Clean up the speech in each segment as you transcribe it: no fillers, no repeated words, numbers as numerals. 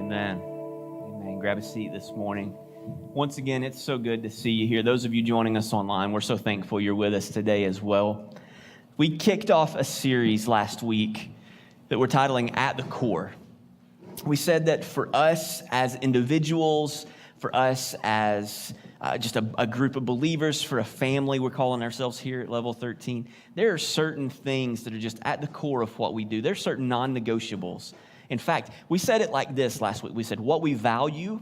Amen. Amen. Grab a seat this morning. Once again, it's so good to see you here. Those of you joining us online, we're so thankful you're with us today as well. We kicked off a series last week that we're titling At the Core. We said that for us as individuals, for us as just a group of believers, for a family, we're calling ourselves here at Level 13, there are certain things that are just at the core of what we do. There's certain non-negotiables. In fact, we said it like this last week. We said, what we value,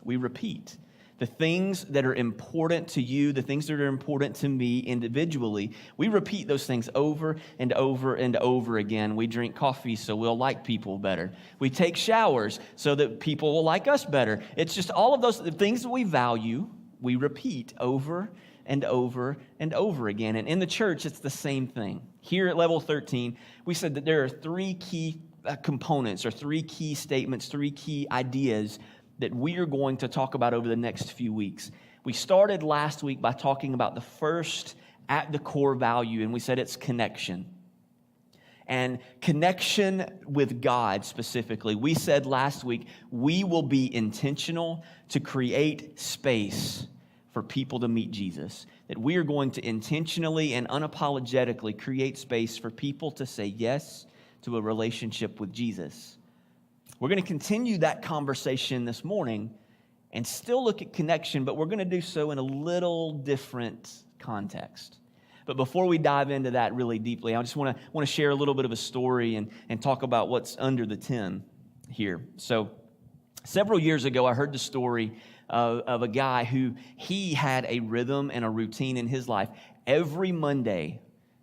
we repeat. The things that are important to you, the things that are important to me individually, we repeat those things over and over and over again. We drink coffee so we'll like people better. We take showers so that people will like us better. It's just all of those things that we value, we repeat over and over and over again. And in the church, it's the same thing. Here at Level 13, we said that there are three key components or three key statements, three key ideas that we are going to talk about over the next few weeks. We started last week by talking about the first at the core value, and we said it's connection. And connection with God specifically. We said last week, we will be intentional to create space for people to meet Jesus. That we are going to intentionally and unapologetically create space for people to say yes to a relationship with Jesus. We're going to continue that conversation this morning and still look at connection, but we're going to do so in a little different context. But before we dive into that really deeply, I just want to share a little bit of a story and talk about what's under the tent here. So several years ago, I heard the story of a guy who he had a rhythm and a routine in his life. Every Monday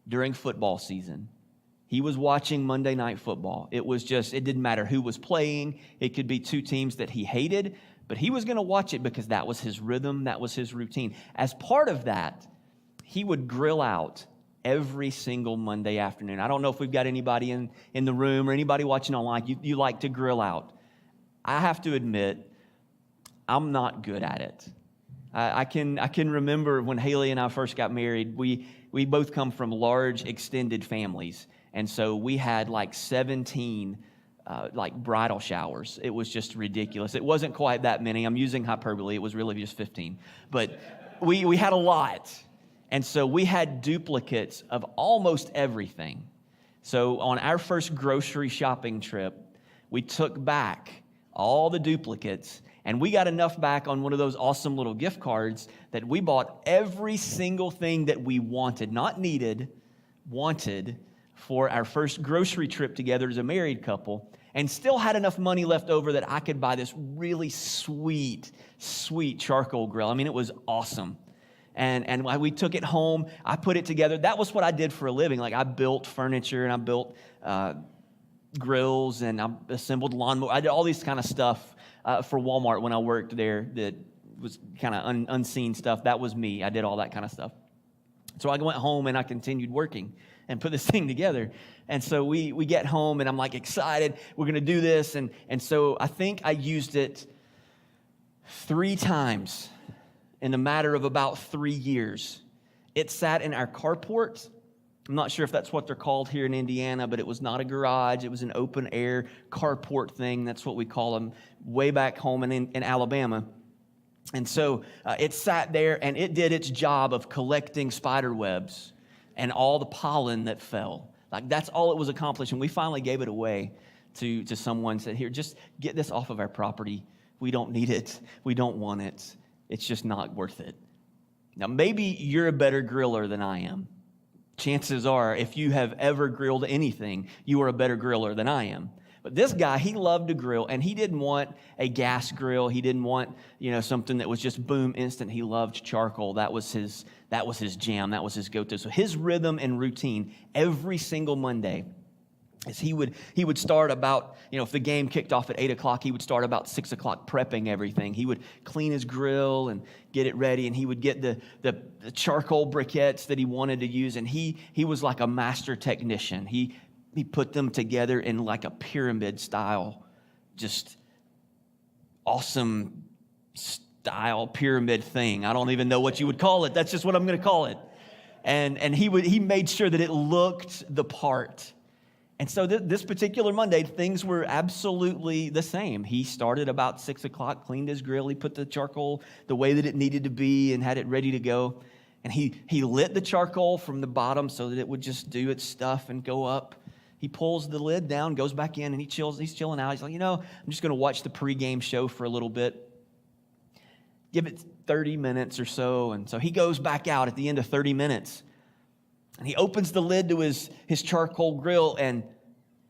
during football season, he was watching Monday Night Football. It didn't matter who was playing. It could be two teams that he hated, but he was going to watch it because that was his rhythm, that was his routine. As part of that, he would grill out every single Monday afternoon. I don't know if we've got anybody in the room or anybody watching online. You like to grill out. I have to admit, I'm not good at it. I can remember when Haley and I first got married, we both come from large extended families. And so we had like 17 bridal showers. It was just ridiculous. It wasn't quite that many. I'm using hyperbole. It was really just 15. But we had a lot. And so we had duplicates of almost everything. So on our first grocery shopping trip, we took back all the duplicates, and we got enough back on one of those awesome little gift cards that we bought every single thing that we wanted, not needed, wanted, for our first grocery trip together as a married couple, and still had enough money left over that I could buy this really sweet charcoal grill. I mean, it was awesome. And we took it home. I put it together. That was what I did for a living. Like, I built furniture, and I built grills, and I assembled lawnmower. I did all these kind of stuff for Walmart when I worked there that was kind of unseen stuff. That was me. I did all that kind of stuff. So I went home, and I continued working and put this thing together. And so we get home, and I'm like excited. We're going to do this. And so I think I used it 3 times in the matter of about 3 years. It sat in our carport. I'm not sure if that's what they're called here in Indiana, but it was not a garage. It was an open air carport thing. That's what we call them way back home in Alabama. And so it sat there, and it did its job of collecting spider webs and all the pollen that fell. Like, that's all it was accomplishing. We finally gave it away to someone, said, here, just get this off of our property. We don't need it. We don't want it. It's just not worth it. Now, maybe you're a better griller than I am. Chances are, if you have ever grilled anything, you are a better griller than I am. But this guy, he loved to grill, and he didn't want a gas grill. He didn't want, something that was just boom, instant. He loved charcoal. That was his jam. That was his go-to. So his rhythm and routine every single Monday is he would start about, if the game kicked off at 8 o'clock, he would start about 6 o'clock prepping everything. He would clean his grill and get it ready, and he would get the charcoal briquettes that he wanted to use, and he was like a master technician. He put them together in like a pyramid style, just awesome style pyramid thing. I don't even know what you would call it. That's just what I'm going to call it. And he made sure that it looked the part. And so this particular Monday, things were absolutely the same. He started about 6 o'clock, cleaned his grill. He put the charcoal the way that it needed to be and had it ready to go. And he lit the charcoal from the bottom so that it would just do its stuff and go up. He pulls the lid down, goes back in, and he chills. He's chilling out. He's like, I'm just going to watch the pregame show for a little bit. Give it 30 minutes or so. And so he goes back out at the end of 30 minutes. And he opens the lid to his charcoal grill, and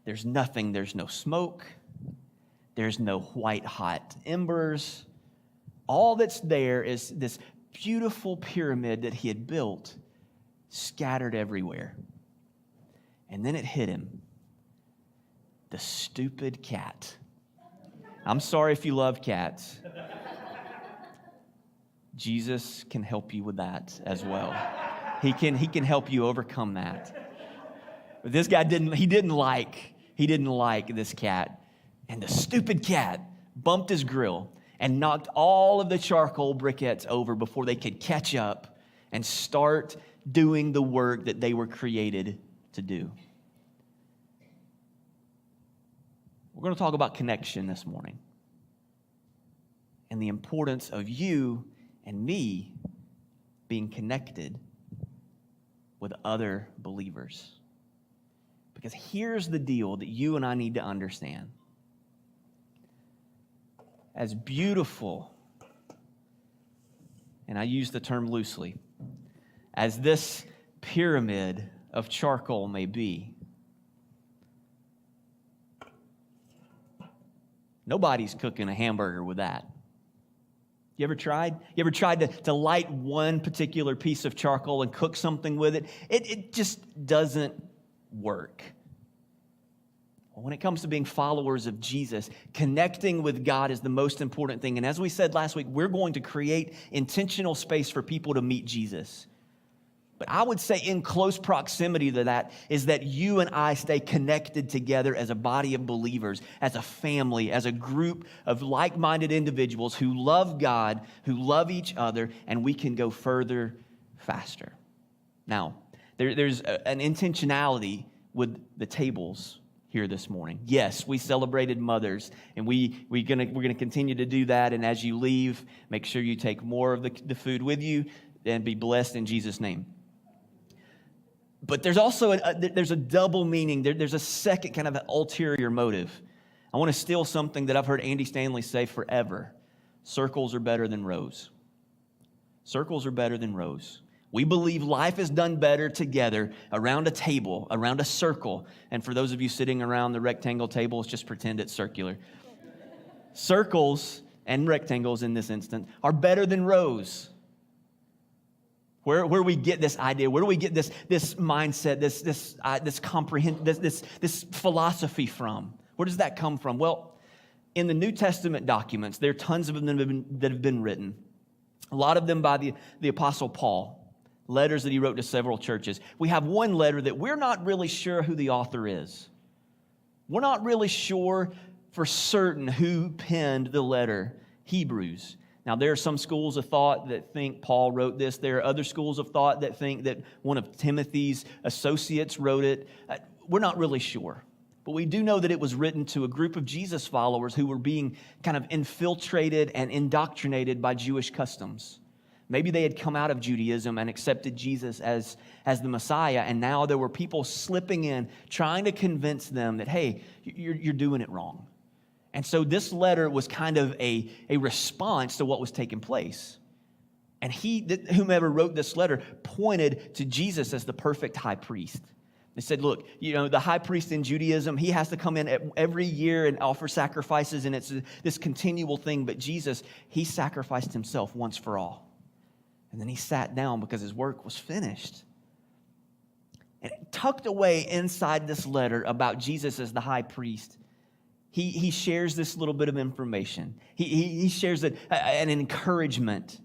there's nothing. There's no smoke. There's no white hot embers. All that's there is this beautiful pyramid that he had built, scattered everywhere. And then it hit him. The stupid cat. I'm sorry if you love cats. Jesus can help you with that as well. He can help you overcome that. But this guy didn't like this cat. And the stupid cat bumped his grill and knocked all of the charcoal briquettes over before they could catch up and start doing the work that they were created to do. We're going to talk about connection this morning and the importance of you and me being connected with other believers. Because here's the deal that you and I need to understand. As beautiful, and I use the term loosely, as this pyramid of charcoal may be, nobody's cooking a hamburger with that. You ever tried? You ever tried to light one particular piece of charcoal and cook something with it? It just doesn't work. When it comes to being followers of Jesus, connecting with God is the most important thing. And as we said last week, we're going to create intentional space for people to meet Jesus. But I would say in close proximity to that is that you and I stay connected together as a body of believers, as a family, as a group of like-minded individuals who love God, who love each other, and we can go further faster. Now, there's an intentionality with the tables here this morning. Yes, we celebrated mothers, and we're gonna continue to do that. And as you leave, make sure you take more of the food with you and be blessed in Jesus' name. But there's also there's a double meaning. There's a second kind of ulterior motive. I want to steal something that I've heard Andy Stanley say forever. Circles are better than rows. Circles are better than rows. We believe life is done better together around a table, around a circle. And for those of you sitting around the rectangle tables, just pretend it's circular. Circles and rectangles in this instance are better than rows. Where we get this idea, where do we get this mindset, this philosophy from? Where does that come from? Well, in the New Testament documents, there are tons of them that have been written. A lot of them by the Apostle Paul, letters that he wrote to several churches. We have one letter that we're not really sure who the author is. We're not really sure for certain who penned the letter, Hebrews. Now, there are some schools of thought that think Paul wrote this. There are other schools of thought that think that one of Timothy's associates wrote it. We're not really sure. But we do know that it was written to a group of Jesus followers who were being kind of infiltrated and indoctrinated by Jewish customs. Maybe they had come out of Judaism and accepted Jesus as the Messiah, and now there were people slipping in, trying to convince them that, hey, you're doing it wrong. And so this letter was kind of a response to what was taking place. And whomever wrote this letter pointed to Jesus as the perfect high priest. They said, look, the high priest in Judaism, he has to come in every year and offer sacrifices, and it's this continual thing. But Jesus, he sacrificed himself once for all. And then he sat down because his work was finished. And tucked away inside this letter about Jesus as the high priest, he shares this little bit of information. He shares an encouragement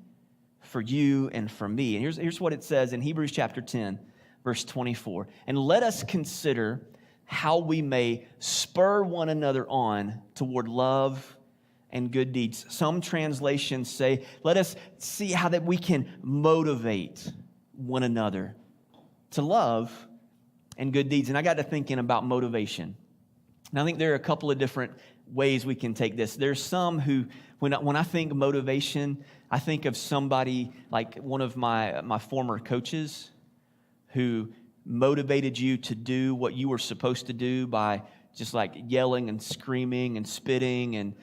for you and for me. And here's what it says in Hebrews chapter 10, verse 24. And let us consider how we may spur one another on toward love and good deeds. Some translations say, let us see how that we can motivate one another to love and good deeds. And I got to thinking about motivation. And I think there are a couple of different ways we can take this. There's some who, when I think motivation, I think of somebody like one of my former coaches who motivated you to do what you were supposed to do by just like yelling and screaming and spitting and,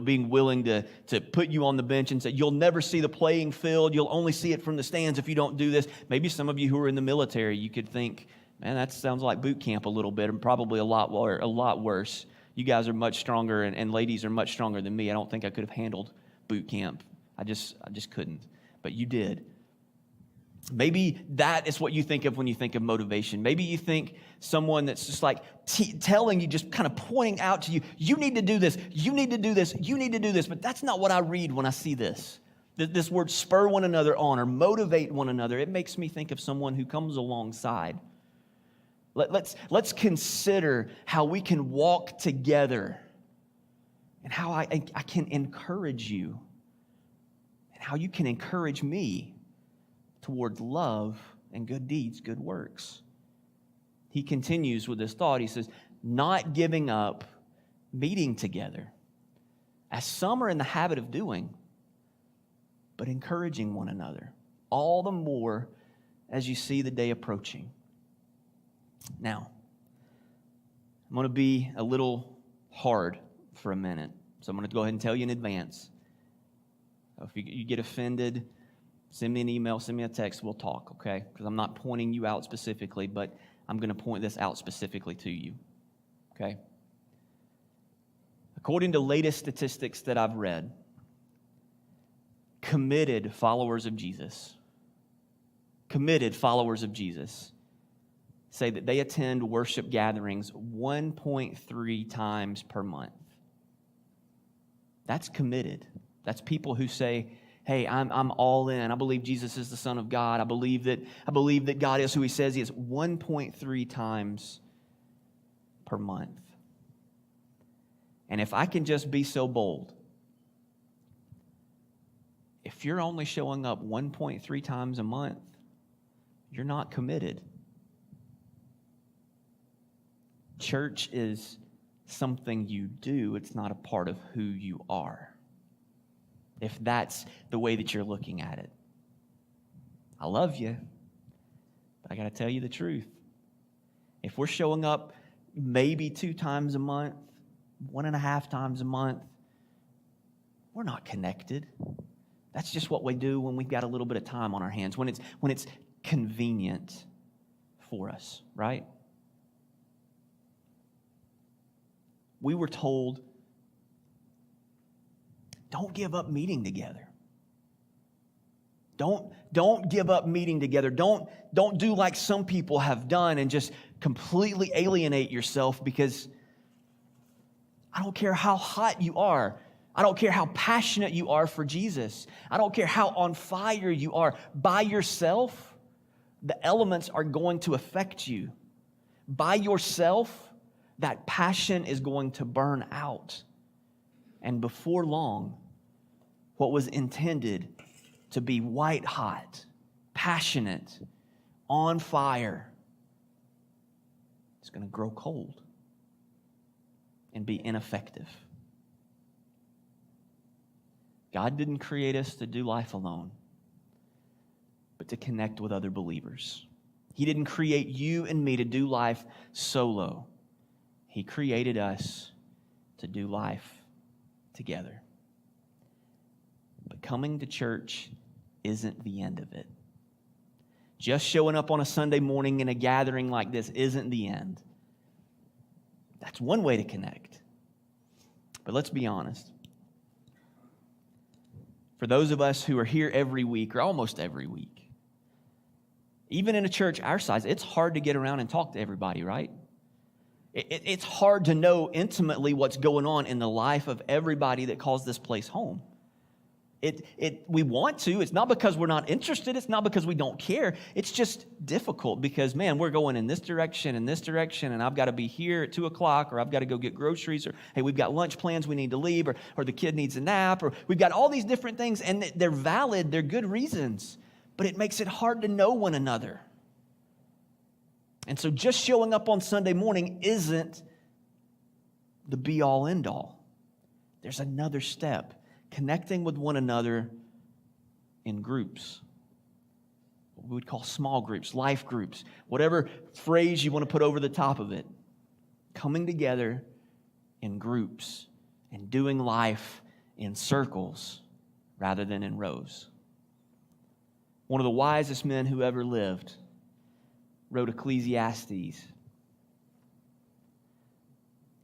being willing to put you on the bench and say, you'll never see the playing field. You'll only see it from the stands if you don't do this. Maybe some of you who are in the military, you could think, man, that sounds like boot camp a little bit and probably a lot worse. You guys are much stronger and ladies are much stronger than me. I don't think I could have handled boot camp. I just couldn't. But you did. Maybe that is what you think of when you think of motivation. Maybe you think someone that's just like telling you, just kind of pointing out to you, you need to do this, you need to do this, you need to do this. But that's not what I read when I see this. This word spur one another on or motivate one another. It makes me think of someone who comes alongside. Let's consider how we can walk together and how I can encourage you and how you can encourage me toward love and good deeds, good works. He continues with this thought. He says, not giving up meeting together, as some are in the habit of doing, but encouraging one another, all the more as you see the day approaching. Now, I'm going to be a little hard for a minute, so I'm going to go ahead and tell you in advance. If you get offended, send me an email, send me a text, we'll talk, okay? Because I'm not pointing you out specifically, but I'm going to point this out specifically to you, okay? According to latest statistics that I've read, committed followers of Jesus say that they attend worship gatherings 1.3 times per month. That's committed. That's people who say, hey, I'm all in. I believe Jesus is the Son of God. I believe that God is who He says He is. 1.3 times per month. And if I can just be so bold, if you're only showing up 1.3 times a month, you're not committed. Church is something you do. It's not a part of who you are. If that's the way that you're looking at it. I love you, but I got to tell you the truth. If we're showing up maybe 2 times a month, 1.5 times a month, we're not connected. That's just what we do when we've got a little bit of time on our hands, when it's convenient for us, right? We were told, don't give up meeting together. Don't give up meeting together. Don't do like some people have done and just completely alienate yourself, because I don't care how hot you are. I don't care how passionate you are for Jesus. I don't care how on fire you are. By yourself, the elements are going to affect you. By yourself, that passion is going to burn out. And before long, what was intended to be white hot, passionate, on fire, is going to grow cold and be ineffective. God didn't create us to do life alone, but to connect with other believers. He didn't create you and me to do life solo. He created us to do life together. But coming to church isn't the end of it. Just showing up on a Sunday morning in a gathering like this isn't the end. That's one way to connect. But let's be honest. For those of us who are here every week, or almost every week, even in a church our size, it's hard to get around and talk to everybody, right? It's hard to know intimately what's going on in the life of everybody that calls this place home. We want to. It's not because we're not interested. It's not because we don't care. It's just difficult because, man, we're going in this direction and I've got to be here at 2 o'clock, or I've got to go get groceries, or, hey, we've got lunch plans we need to leave, or the kid needs a nap, or we've got all these different things, and they're valid. They're good reasons, but it makes it hard to know one another. And so just showing up on Sunday morning isn't the be-all, end-all. There's another step, connecting with one another in groups. What we would call small groups, life groups, whatever phrase you want to put over the top of it. Coming together in groups and doing life in circles rather than in rows. One of the wisest men who ever lived wrote Ecclesiastes.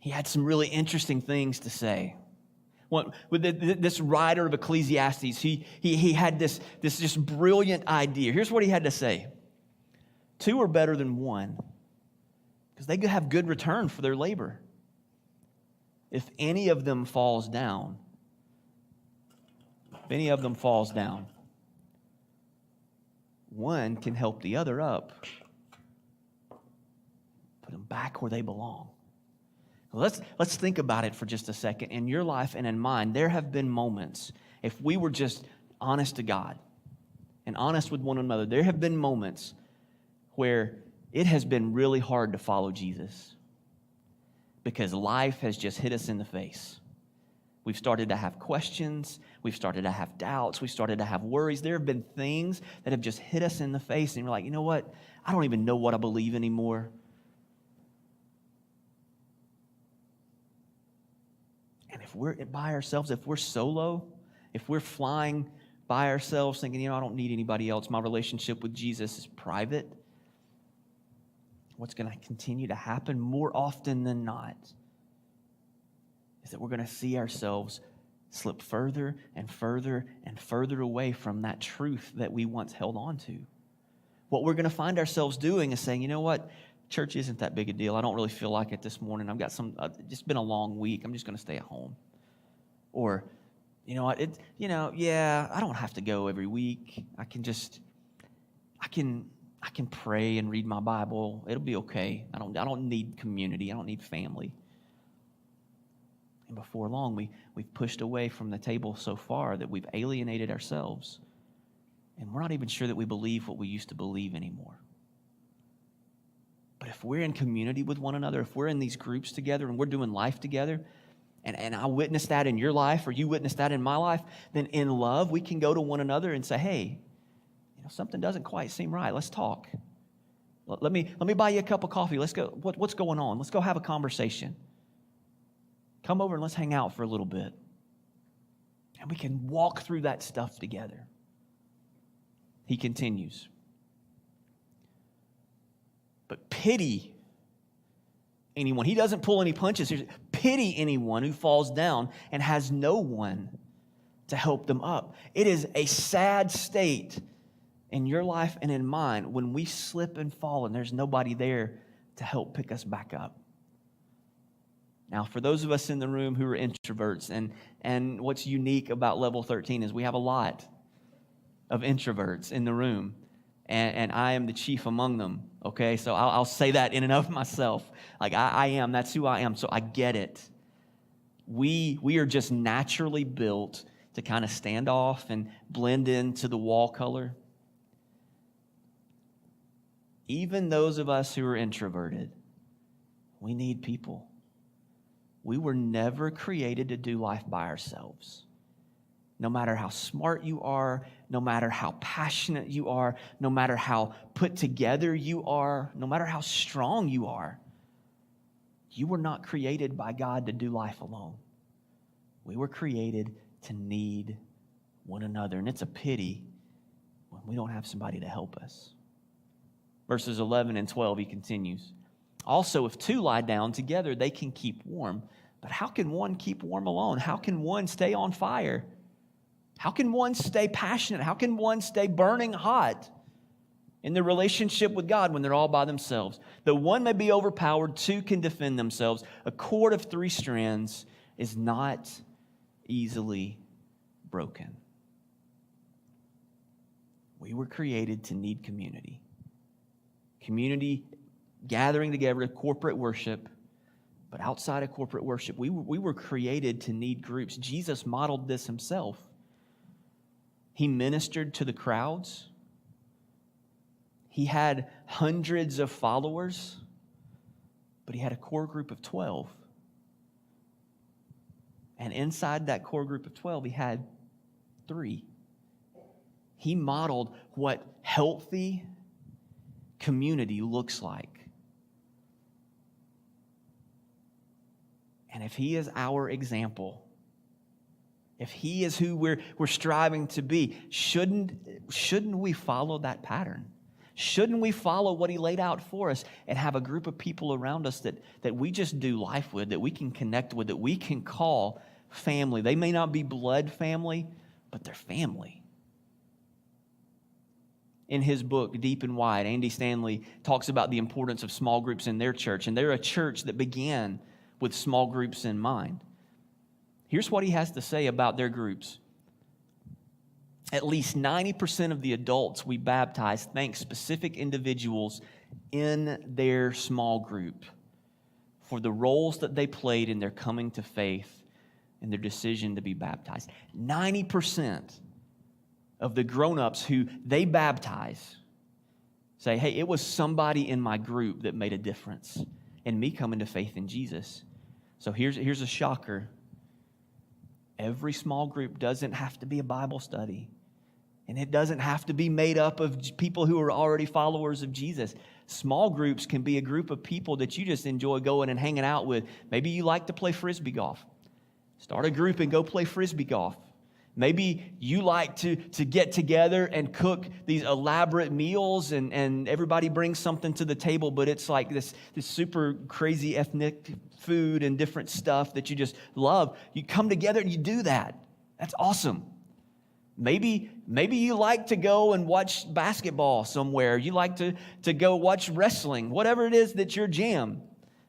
He had some really interesting things to say. This writer of Ecclesiastes, he had this just brilliant idea. Here's what he had to say. 2 are better than 1 because they could have good return for their labor. If any of them falls down, one can help the other up, put them back where they belong. Let's think about it for just a second. In your life and in mine, there have been moments, if we were just honest to God and honest with one another, there have been moments where it has been really hard to follow Jesus because life has just hit us in the face. We've started to have questions. We've started to have doubts. We've started to have worries. There have been things that have just hit us in the face, and you're like, you know what? I don't even know what I believe anymore. And if we're by ourselves, if we're solo, if we're flying by ourselves thinking, I don't need anybody else, my relationship with Jesus is private, what's going to continue to happen more often than not is that we're going to see ourselves slip further and further and further away from that truth that we once held on to. What we're going to find ourselves doing is saying, you know what? Church isn't that big a deal. I don't really feel like it this morning. I've got just been a long week. I'm just going to stay at home. Or, you know what? I don't have to go every week. I can pray and read my Bible. It'll be okay. I don't need community. I don't need family. And before long, we've pushed away from the table so far that we've alienated ourselves. And we're not even sure that we believe what we used to believe anymore. But if we're in community with one another, if we're in these groups together and we're doing life together, and I witness that in your life or you witness that in my life, then in love, we can go to one another and say, hey, something doesn't quite seem right. Let's talk. Let me buy you a cup of coffee. Let's go. What's going on? Let's go have a conversation. Come over and let's hang out for a little bit. And we can walk through that stuff together. He continues. But pity anyone. He doesn't pull any punches. Pity anyone who falls down and has no one to help them up. It is a sad state in your life and in mine when we slip and fall and there's nobody there to help pick us back up. Now, for those of us in the room who are introverts, and what's unique about Level 13 is we have a lot of introverts in the room, and I am the chief among them, okay? So I'll say that in and of myself. Like, I am. That's who I am, so I get it. We are just naturally built to kind of stand off and blend into the wall color. Even those of us who are introverted, we need people. We were never created to do life by ourselves. No matter how smart you are, no matter how passionate you are, no matter how put together you are, no matter how strong you are, you were not created by God to do life alone. We were created to need one another. And it's a pity when we don't have somebody to help us. Verses 11 and 12, he continues. Also, if 2 lie down together, they can keep warm. But how can one keep warm alone? How can one stay on fire? How can one stay passionate? How can one stay burning hot in their relationship with God when they're all by themselves? Though one may be overpowered, 2 can defend themselves. A cord of 3 strands is not easily broken. We were created to need community. Community, gathering together, corporate worship. But outside of corporate worship, we were created to need groups. Jesus modeled this himself. He ministered to the crowds. He had hundreds of followers, but he had a core group of 12. And inside that core group of 12, he had 3. He modeled what healthy community looks like. And if he is our example, if he is who we're striving to be, shouldn't we follow that pattern? Shouldn't we follow what he laid out for us and have a group of people around us that we just do life with, that we can connect with, that we can call family? They may not be blood family, but they're family. In his book, Deep and Wide, Andy Stanley talks about the importance of small groups in their church, and they're a church that began with small groups in mind. Here's what he has to say about their groups. At least 90% of the adults we baptize thank specific individuals in their small group for the roles that they played in their coming to faith and their decision to be baptized. 90% of the grown-ups who they baptize say, hey, it was somebody in my group that made a difference in me coming to faith in Jesus. So here's a shocker. Every small group doesn't have to be a Bible study. And it doesn't have to be made up of people who are already followers of Jesus. Small groups can be a group of people that you just enjoy going and hanging out with. Maybe you like to play Frisbee golf. Start a group and go play Frisbee golf. Maybe you like to get together and cook these elaborate meals and everybody brings something to the table, but it's like this super crazy ethnic food and different stuff that you just love. You come together and you do that. That's awesome. Maybe you like to go and watch basketball somewhere. You like to go watch wrestling, whatever it is that's your jam.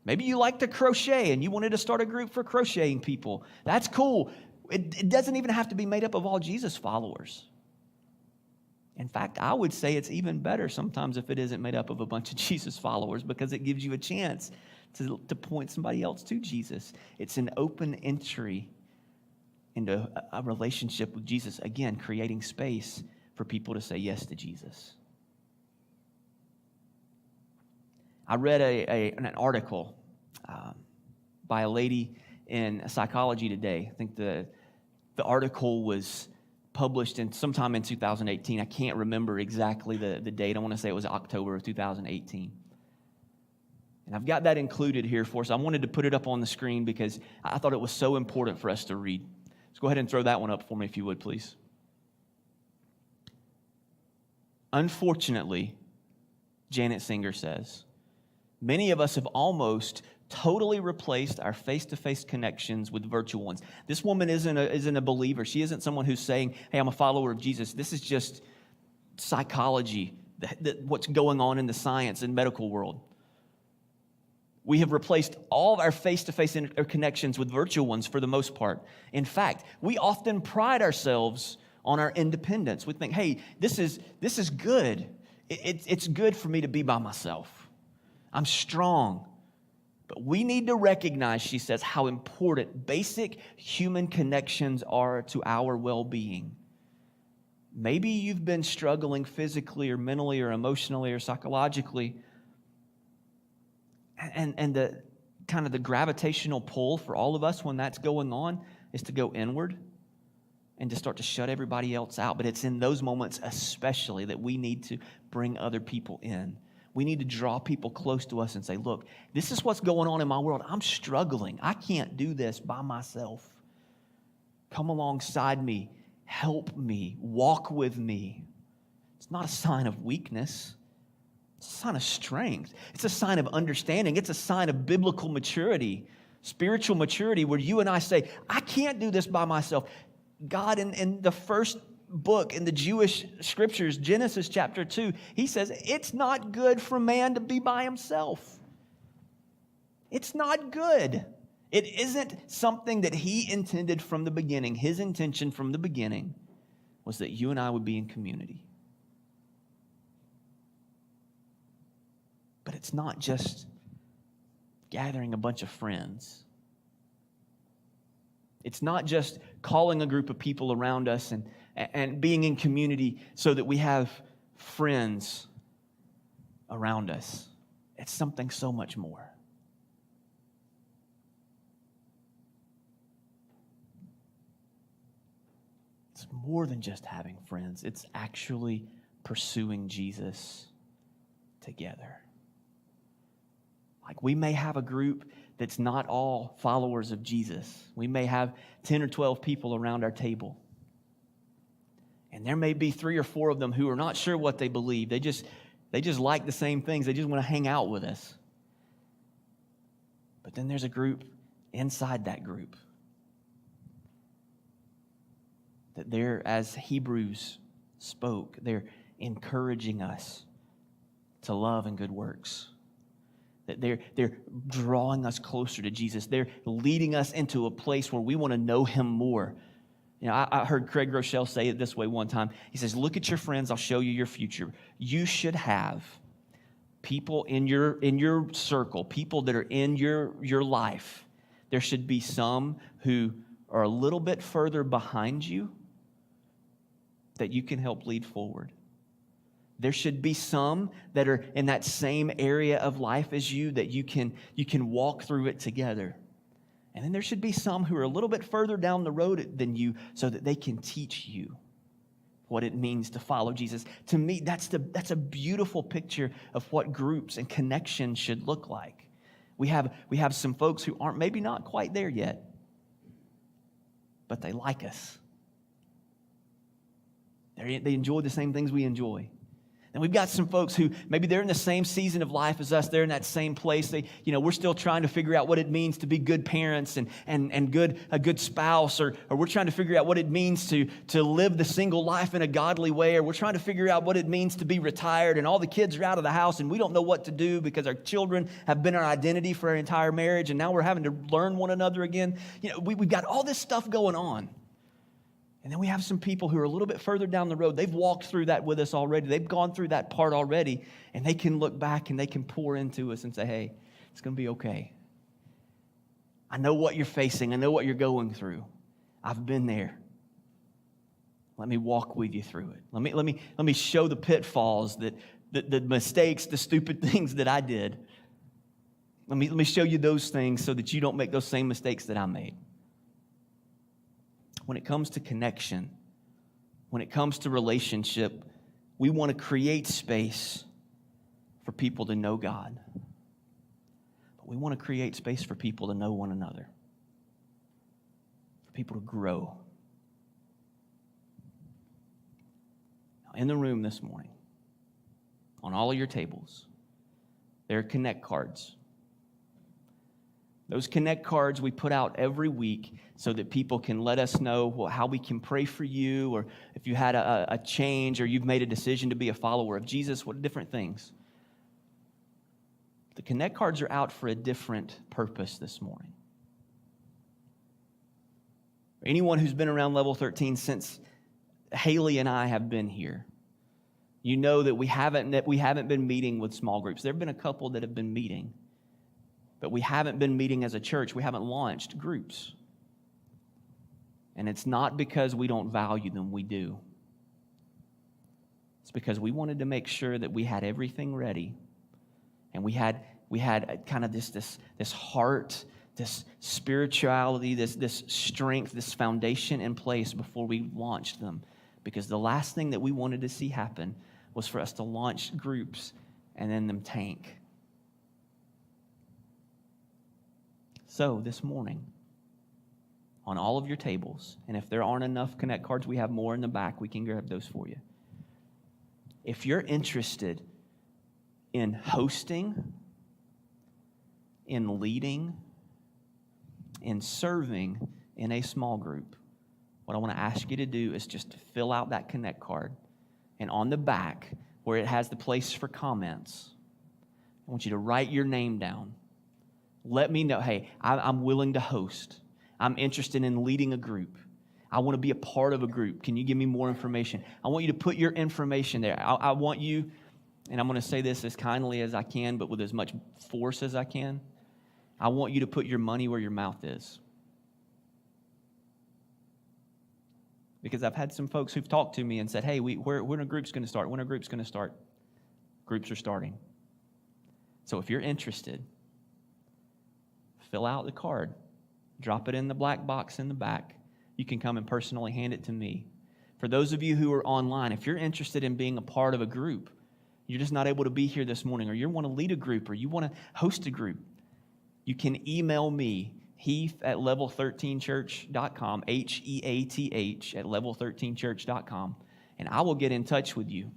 Maybe you like to crochet and you wanted to start a group for crocheting people. That's cool. It doesn't even have to be made up of all Jesus followers. In fact, I would say it's even better sometimes if it isn't made up of a bunch of Jesus followers, because it gives you a chance to point somebody else to Jesus. It's an open entry into a relationship with Jesus. Again, creating space for people to say yes to Jesus. I read an article by a lady in Psychology Today. I think the article was published sometime in 2018. I can't remember exactly the date. I want to say it was October of 2018. And I've got that included here for us. I wanted to put it up on the screen because I thought it was so important for us to read. Let's go ahead and throw that one up for me if you would, please. Unfortunately, Janet Singer says, many of us have almost totally replaced our face-to-face connections with virtual ones. This woman isn't a believer. She isn't someone who's saying, hey, I'm a follower of Jesus. This is just psychology, what's going on in the science and medical world. We have replaced all of our face-to-face connections with virtual ones for the most part. In fact, we often pride ourselves on our independence. We think, hey, this is good. It's good for me to be by myself. I'm strong. But we need to recognize, she says, how important basic human connections are to our well-being. Maybe you've been struggling physically or mentally or emotionally or psychologically, and the kind of the gravitational pull for all of us when that's going on is to go inward and to start to shut everybody else out. But it's in those moments especially that we need to bring other people in. We need to draw people close to us and say, look, this is what's going on in my world. I'm struggling. I can't do this by myself. Come alongside me. Help me. Walk with me. It's not a sign of weakness. It's a sign of strength. It's a sign of understanding. It's a sign of biblical maturity, spiritual maturity, where you and I say, I can't do this by myself. God, in the first book in the Jewish scriptures, Genesis chapter 2, he says it's not good for man to be by himself. It's not good. It isn't something that he intended from the beginning. His intention from the beginning was that you and I would be in community. But it's not just gathering a bunch of friends. It's not just calling a group of people around us and being in community so that we have friends around us. It's something so much more. It's more than just having friends. It's actually pursuing Jesus together. Like, we may have a group that's not all followers of Jesus. We may have 10 or 12 people around our table. And there may be 3 or 4 of them who are not sure what they believe. They just like the same things. They just want to hang out with us. But then there's a group inside that group that they're, as Hebrews spoke, they're encouraging us to love and good works. That they're drawing us closer to Jesus. They're leading us into a place where we want to know him more. You know, I heard Craig Rochelle say it this way one time. He says, look at your friends, I'll show you your future. You should have people in your circle, people that are in your life. There should be some who are a little bit further behind you that you can help lead forward. There should be some that are in that same area of life as you that you can walk through it together. And then there should be some who are a little bit further down the road than you so that they can teach you what it means to follow Jesus. To me, that's a beautiful picture of what groups and connections should look like. We have some folks who aren't maybe not quite there yet, but they like us. They enjoy the same things we enjoy. And we've got some folks who maybe they're in the same season of life as us. They're in that same place. We're still trying to figure out what it means to be good parents and a good spouse, or we're trying to figure out what it means to live the single life in a godly way, or we're trying to figure out what it means to be retired and all the kids are out of the house and we don't know what to do because our children have been our identity for our entire marriage and now we're having to learn one another again. We've got all this stuff going on. And then we have some people who are a little bit further down the road. They've walked through that with us already. They've gone through that part already. And they can look back and they can pour into us and say, hey, it's going to be okay. I know what you're facing. I know what you're going through. I've been there. Let me walk with you through it. Let me show the pitfalls, the mistakes, the stupid things that I did. Let me show you those things so that you don't make those same mistakes that I made. When it comes to connection, when it comes to relationship, we want to create space for people to know God. But we want to create space for people to know one another, for people to grow. Now, in the room this morning, on all of your tables, there are Connect cards. Those Connect cards we put out every week so that people can let us know how we can pray for you, or if you had a change or you've made a decision to be a follower of Jesus, what different things. The Connect cards are out for a different purpose this morning. Anyone who's been around Level 13 since Haley and I have been here, you know that we haven't been meeting with small groups. There have been a couple that have been meeting. But we haven't been meeting as a church. We haven't launched groups. And it's not because we don't value them. We do. It's because we wanted to make sure that we had everything ready. And we had kind of this heart, this spirituality, this strength, this foundation in place before we launched them. Because the last thing that we wanted to see happen was for us to launch groups and then them tank. So this morning, on all of your tables, and if there aren't enough Connect cards, we have more in the back. We can grab those for you. If you're interested in hosting, in leading, in serving in a small group, what I want to ask you to do is just fill out that Connect card. And on the back, where it has the place for comments, I want you to write your name down. Let me know, hey, I'm willing to host. I'm interested in leading a group. I want to be a part of a group. Can you give me more information? I want you to put your information there. I want you, and I'm going to say this as kindly as I can, but with as much force as I can. I want you to put your money where your mouth is. Because I've had some folks who've talked to me and said, hey, when are groups going to start? When are groups going to start? Groups are starting. So if you're interested, fill out the card, drop it in the black box in the back. You can come and personally hand it to me. For those of you who are online, if you're interested in being a part of a group, you're just not able to be here this morning, or you want to lead a group, or you want to host a group, you can email me, heath@level13church.com, HEATH at level13church.com, and I will get in touch with you.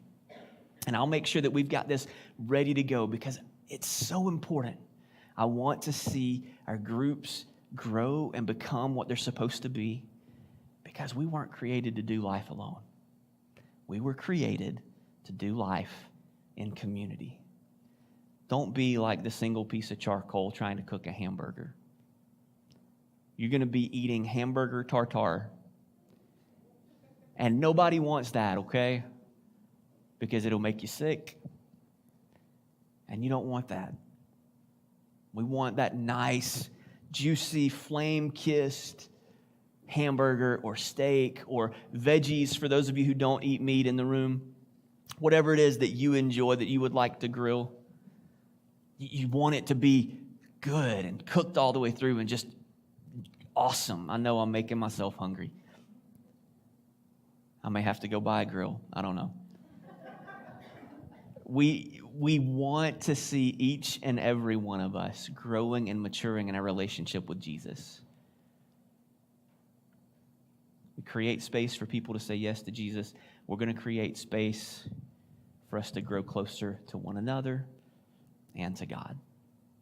And I'll make sure that we've got this ready to go because it's so important. I want to see our groups grow and become what they're supposed to be because we weren't created to do life alone. We were created to do life in community. Don't be like the single piece of charcoal trying to cook a hamburger. You're going to be eating hamburger tartare. And nobody wants that, okay? Because it'll make you sick. And you don't want that. We want that nice, juicy, flame-kissed hamburger or steak or veggies for those of you who don't eat meat in the room. Whatever it is that you enjoy, that you would like to grill. You want it to be good and cooked all the way through and just awesome. I know I'm making myself hungry. I may have to go buy a grill. I don't know. We want to see each and every one of us growing and maturing in our relationship with Jesus. We create space for people to say yes to Jesus. We're going to create space for us to grow closer to one another and to God.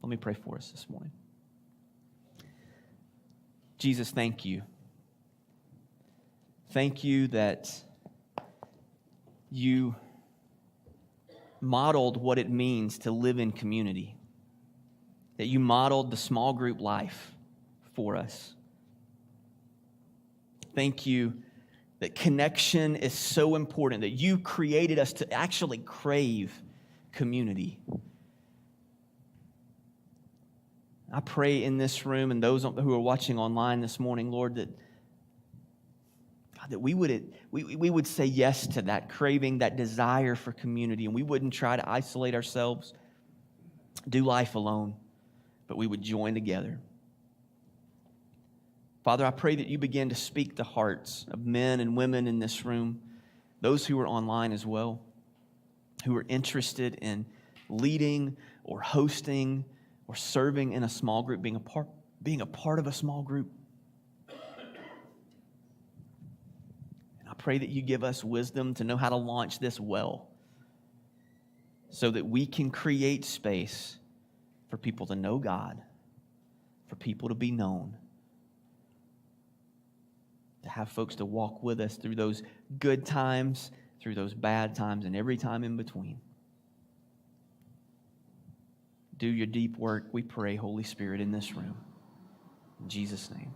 Let me pray for us this morning. Jesus, thank you. Thank you that you modeled what it means to live in community, that you modeled the small group life for us. Thank you that connection is so important, that you created us to actually crave community. I pray in this room and those who are watching online this morning, Lord, that we would say yes to that craving, that desire for community, and we wouldn't try to isolate ourselves, do life alone, but we would join together. Father, I pray that you begin to speak to hearts of men and women in this room, those who are online as well, who are interested in leading or hosting or serving in a small group, being a part of a small group. I pray that you give us wisdom to know how to launch this well so that we can create space for people to know God, for people to be known, to have folks to walk with us through those good times, through those bad times, and every time in between. Do your deep work, we pray, Holy Spirit, in this room. In Jesus' name.